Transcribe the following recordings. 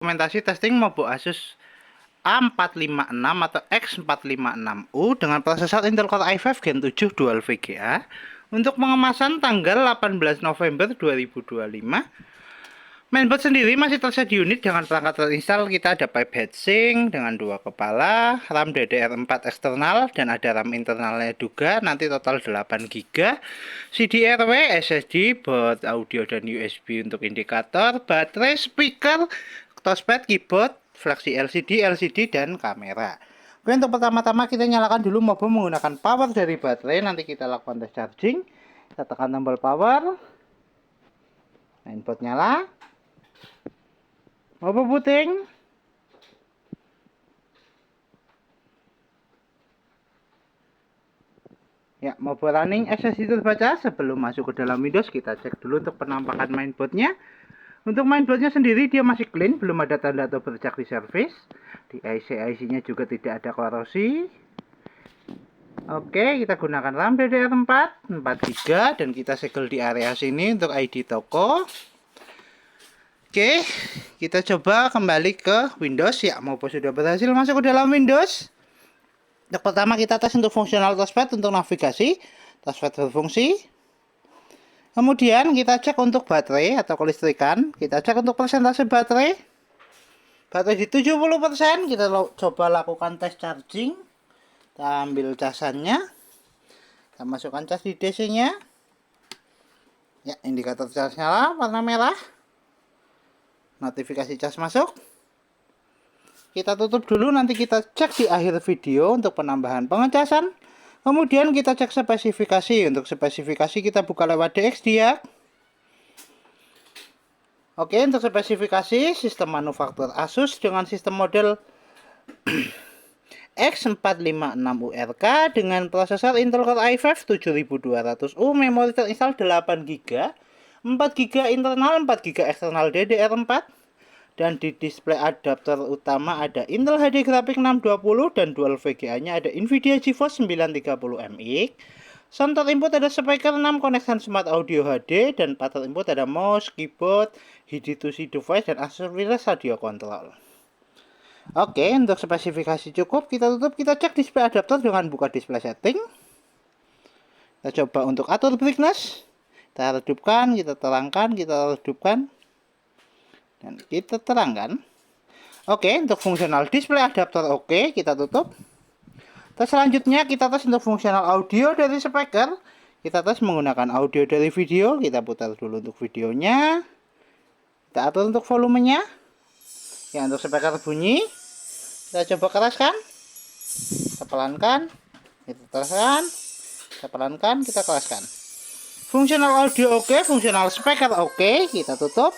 Dokumentasi testing mobile Asus A456 atau X456U dengan prosesor Intel Core i5 Gen 7 Dual VGA untuk pengemasan tanggal 18 November 2025. Mainboard sendiri masih tersedia di unit dengan perangkat terinstall. Kita ada pipe heatsink dengan 2 kepala, RAM DDR4 eksternal dan ada RAM internalnya juga, nanti total 8 GB, CD-RW, SSD, board audio dan USB untuk indikator, baterai, speaker, touchpad, keyboard, fleksi LCD dan kamera. Oke, untuk pertama-tama kita nyalakan dulu mobile menggunakan power dari baterai, nanti kita lakukan tes charging. Kita tekan tombol power, mainboard nyala, mobile booting, ya, mobile running, SSD terbaca. Sebelum masuk ke dalam Windows, kita cek dulu untuk penampakan mainboardnya. Untuk mainboardnya sendiri dia masih clean, belum ada tanda atau bercak di servis. Di IC-nya juga tidak ada korosi. Oke, kita gunakan RAM DDR4 4 GB dan kita segel di area sini untuk ID toko. Oke, kita coba kembali ke Windows. Ya, maupun sudah berhasil masuk ke dalam Windows. Yang pertama kita tes untuk fungsional touchpad untuk navigasi. Touchpad berfungsi. Kemudian kita cek untuk baterai atau kelistrikan. Kita cek untuk persentase baterai. Baterai di 70%. Kita coba lakukan tes charging. Kita ambil casannya. Kita masukkan cas di DC-nya. Ya, indikator cas nyala warna merah. Notifikasi cas masuk. Kita tutup dulu, nanti kita cek di akhir video untuk penambahan pengecasan. Kemudian kita cek spesifikasi. Untuk spesifikasi kita buka lewat DXDiag. Oke, untuk spesifikasi sistem manufaktur Asus dengan sistem model X456URK dengan prosesor Intel Core i5 7200U, memori terinstall 8 GB, 4 GB internal, 4 GB eksternal DDR4, dan di display adapter utama ada Intel HD Graphics 620 dan dual VGA-nya ada Nvidia GeForce 930MX. Center input ada speaker 6, connection smart audio HD, dan pattern input ada mouse, keyboard, HD2C device, dan accessories radio control. Oke, untuk spesifikasi cukup, kita tutup, kita cek display adapter dengan buka display setting. Kita coba untuk atur brightness. Kita redupkan, kita terangkan, kita redupkan, dan kita terangkan. Oke, untuk fungsional display adapter oke, kita tutup. Terus selanjutnya kita tes untuk fungsional audio dari speaker. Kita tes menggunakan audio dari video. Kita putar dulu untuk videonya. Kita atur untuk volumenya. Ya, untuk speaker bunyi. Kita coba keraskan. Kita pelankan. Kita keraskan. Kita pelankan, kita keraskan. Fungsional audio oke, fungsional speaker oke, kita tutup.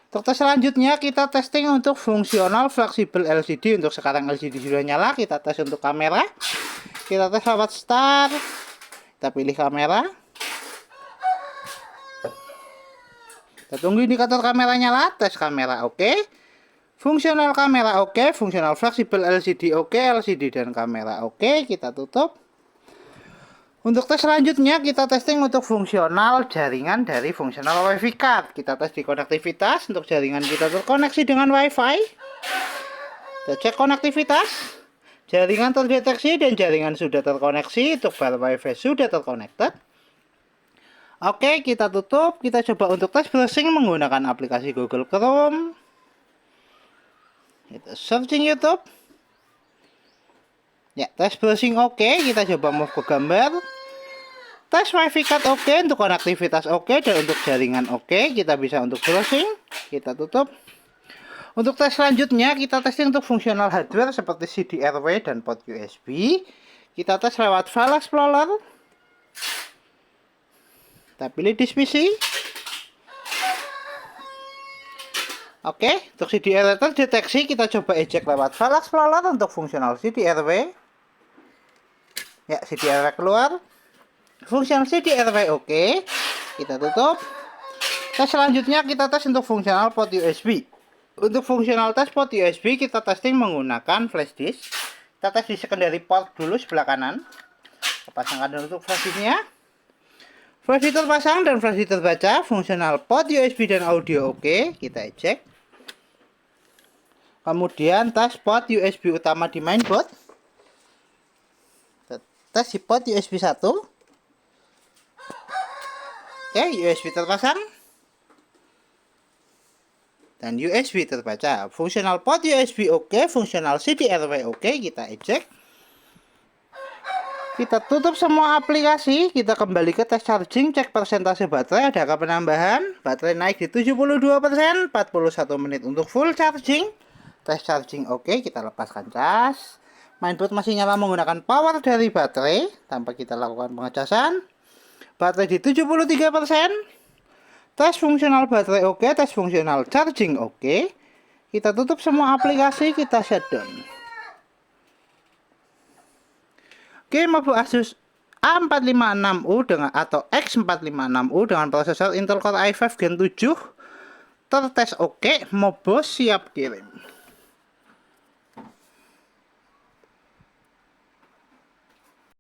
Untuk tes selanjutnya kita testing untuk fungsional fleksibel LCD. Untuk sekarang LCD sudah nyala, kita tes untuk kamera. Kita tes lewat start. Kita pilih kamera. Kita tunggu indikator kamera nyala, tes kamera oke. Fungsional kamera oke, fungsional fleksibel LCD oke, LCD dan kamera oke, kita tutup. Untuk tes selanjutnya kita testing untuk fungsional jaringan dari fungsional WiFi card. Kita tes di konektivitas. Untuk jaringan kita terkoneksi dengan WiFi. Kita cek konektivitas. Jaringan terdeteksi dan jaringan sudah terkoneksi. Untuk bar WiFi sudah terkonekted. Oke, kita tutup. Kita coba untuk tes browsing menggunakan aplikasi Google Chrome. Kita searching YouTube. Ya, tes browsing oke, kita coba move ke gambar. Tes WiFi card oke, untuk konektivitas oke, dan untuk jaringan oke, kita bisa untuk browsing. Kita tutup. Untuk tes selanjutnya, kita testing untuk fungsional hardware seperti CD-RW dan port USB. Kita tes lewat File Explorer. Kita pilih disk PC. Oke, untuk CD-RW terdeteksi, kita coba eject lewat File Explorer untuk fungsional CD-RW. Ya, CD-RW keluar. Fungsional CD-RW oke. Kita tutup. Tes selanjutnya kita tes untuk fungsional port USB. Untuk fungsional tes port USB kita testing menggunakan flash disk. Kita tes di secondary port dulu sebelah kanan. Kita pasangkan untuk flash disknya. Flash disk terpasang dan flash disk terbaca. Fungsional port USB dan audio oke. Kita eject. Kemudian tes port USB utama di mainboard. Tes di port USB 1. Oke, USB terpasang. Dan USB terbaca. Fungsional port USB oke, fungsional CD/RW oke, kita eject. Kita tutup semua aplikasi, kita kembali ke tes charging, cek persentase baterai, adakah penambahan. Baterai naik di 72%, 41 menit untuk full charging. Tes charging oke, kita lepaskan cas. Mainboard masih nyala menggunakan power dari baterai, tanpa kita lakukan pengecasan. Baterai di 73%. Tes fungsional baterai oke, tes fungsional charging oke. Kita tutup semua aplikasi, kita shutdown. Oke, mobile Asus A456U dengan atau X456U dengan prosesor Intel Core i5 Gen 7 tertes oke, Mobo siap kirim.